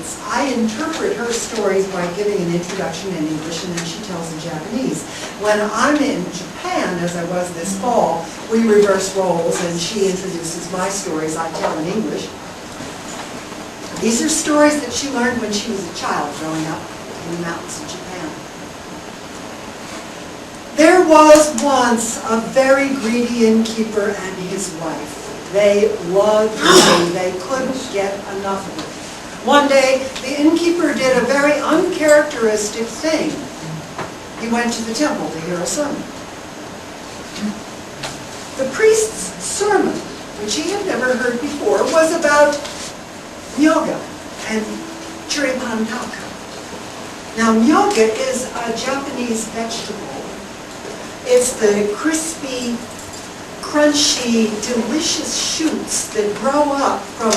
states, I interpret her stories by giving an introduction in English and then she tells in Japanese. When I'm in Japan, as I was this fall, we reverse roles and she introduces my stories, I tell in English. These are stories that she learned when she was a child growing up in the mountains of Japan. There was once a very greedy innkeeper and his wife. They loved money. They couldn't get enough of it. One day, the innkeeper did a very uncharacteristic thing. He went to the temple to hear a sermon. The priest's sermon, which he had never heard before, was about myoga and churipantaka. Now, myoga is a Japanese vegetable. It's the crispy, crunchy, delicious shoots that grow up from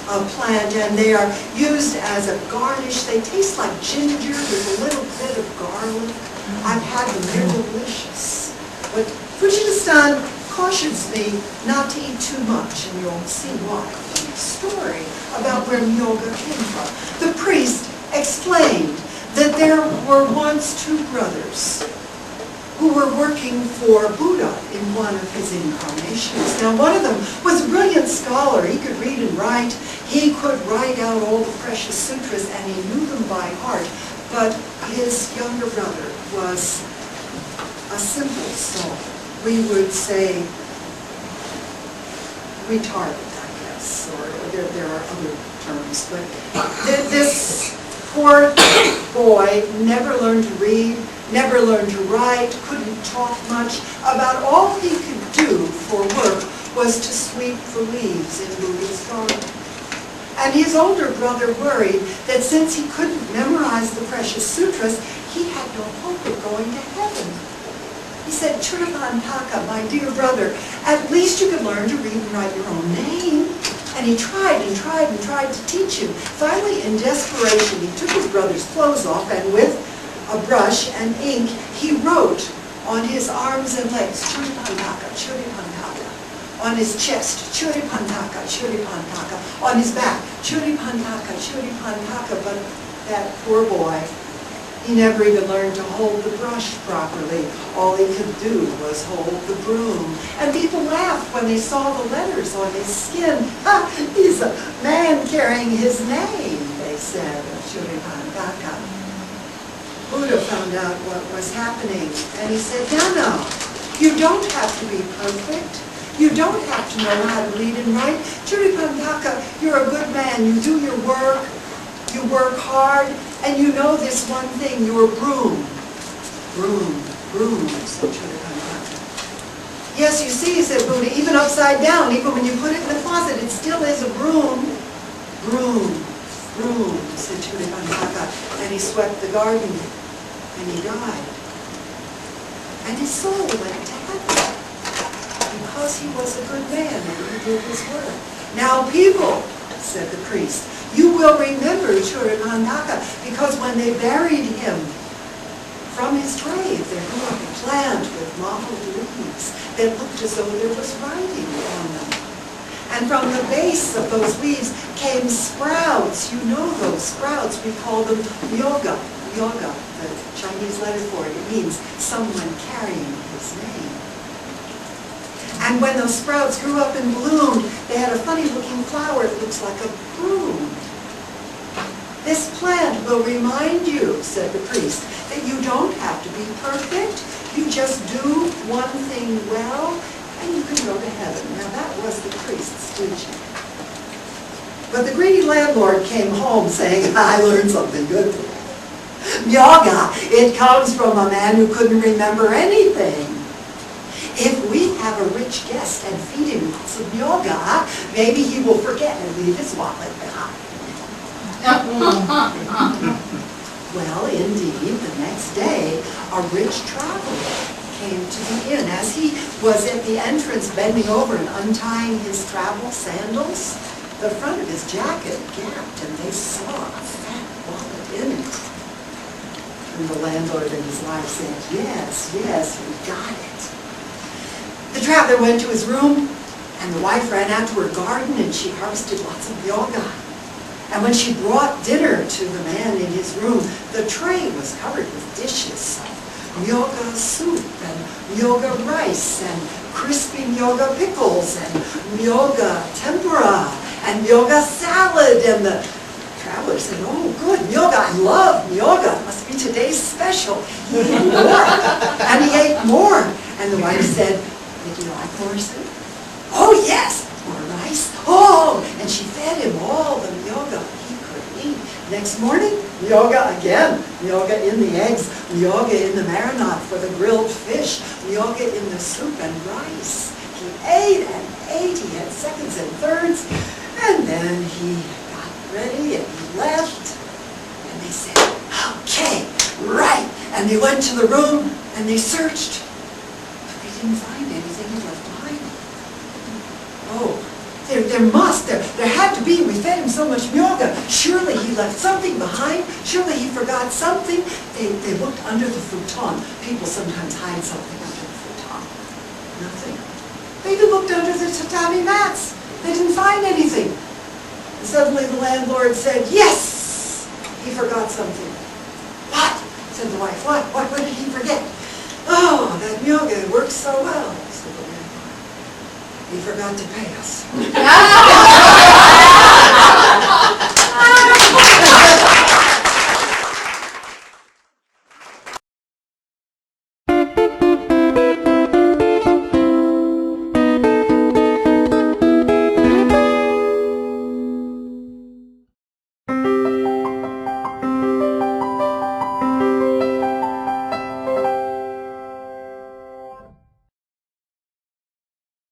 a plant, and they are used as a garnish. They taste like ginger with a little bit of garlic. I've had them, they're delicious. But Fujita-san cautions me not to eat too much, and you'll see why in the story about where myoga came from. The priest explained that there were once two brothers who were working for Buddha in one of his incarnations. Now, one of them was a brilliant scholar. He could read and write. He could write out all the precious sutras, and he knew them by heart. But his younger brother was a simple soul. We would say retarded, I guess, or there are other terms. But this poor boy never learned to read, never learned to write, couldn't talk much. About all he could do for work was to sweep the leaves in Buddha's garden. And his older brother worried that since he couldn't memorize the precious sutras, he had no hope of going to heaven. He said, Churipantaka, my dear brother, at least you could learn to read and write your own name. And he tried and tried and tried to teach him. Finally, in desperation, he took his brother's clothes off, and with a brush and ink, he wrote on his arms and legs, Churipantaka, Churipantaka. On his chest, Churipantaka, Churipantaka. On his back, Churipantaka, Churipantaka. But that poor boy, he never even learned to hold the brush properly. All he could do was hold the broom. And people laughed when they saw the letters on his skin. Ha! He's a man carrying his name, they said, Churipantaka. Buddha found out what was happening, and he said, no, you don't have to be perfect. You don't have to know how to read and write. Churipantaka, you're a good man. You do your work. You work hard, and you know this one thing, your broom. Broom, said Churipantaka. Yes, you see, said Buddha, even upside down, even when you put it in the closet, it still is a broom. Broom, said Churipantaka, and he swept the garden, and he died. And his soul went to heaven, because he was a good man, and he did his work. Now people, said the priest, you will remember Churipantaka, because when they buried him, from his grave there grew up a plant with mottled leaves that looked as though there was writing on them. And from the base of those leaves came sprouts. You know those sprouts. We call them myoga. Myoga, the Chinese letter for it. It means someone carrying his name. And when those sprouts grew up and bloomed, they had a funny-looking flower that looks like a broom. This plant will remind you, said the priest, that you don't have to be perfect. You just do one thing well, and you can go to heaven. Now that was the priest's teaching. But the greedy landlord came home saying, I learned something good today. Myoga, it comes from a man who couldn't remember anything. If we have a rich guest and feed him lots of myoga, maybe he will forget and leave his wallet behind. Well, indeed, the next day, a rich traveler came to the inn. As he was at the entrance bending over and untying his travel sandals, the front of his jacket gapped, and they saw a fat wallet in it. And the landlord and his wife said, yes, we got it. The traveler went to his room, and the wife ran out to her garden, and she harvested lots of myoga. And when she brought dinner to the man in his room, the tray was covered with dishes of myoga soup and myoga rice and crispy myoga pickles and myoga tempura and myoga salad. And the traveler said, "Oh, good, myoga, I love myoga. It must be today's special." He ate more, and he ate more. And the wife said, "Did you like more soup?" "Oh, yes, more rice." "Oh," and she fed him all the myoga he could eat. Next morning, myoga again. Myoga in the eggs, myoga in the marinade for the grilled fish, myoga in the soup and rice. He ate and ate. He had seconds and thirds. And then he got ready and he left. And they said, "Okay, right." And they went to the room and they searched. But they didn't find anything he left behind. Oh, there had to be. We fed him so much myoga. Surely he left something behind. Surely he forgot something. They looked under the futon. People sometimes hide something under the futon. Nothing. They even looked under the tatami mats. They didn't find anything. And suddenly the landlord said, "Yes, he forgot something." "What?" said the wife. What did he forget?" "Oh, that myoga works so well," said the landlord. "He forgot to pay us."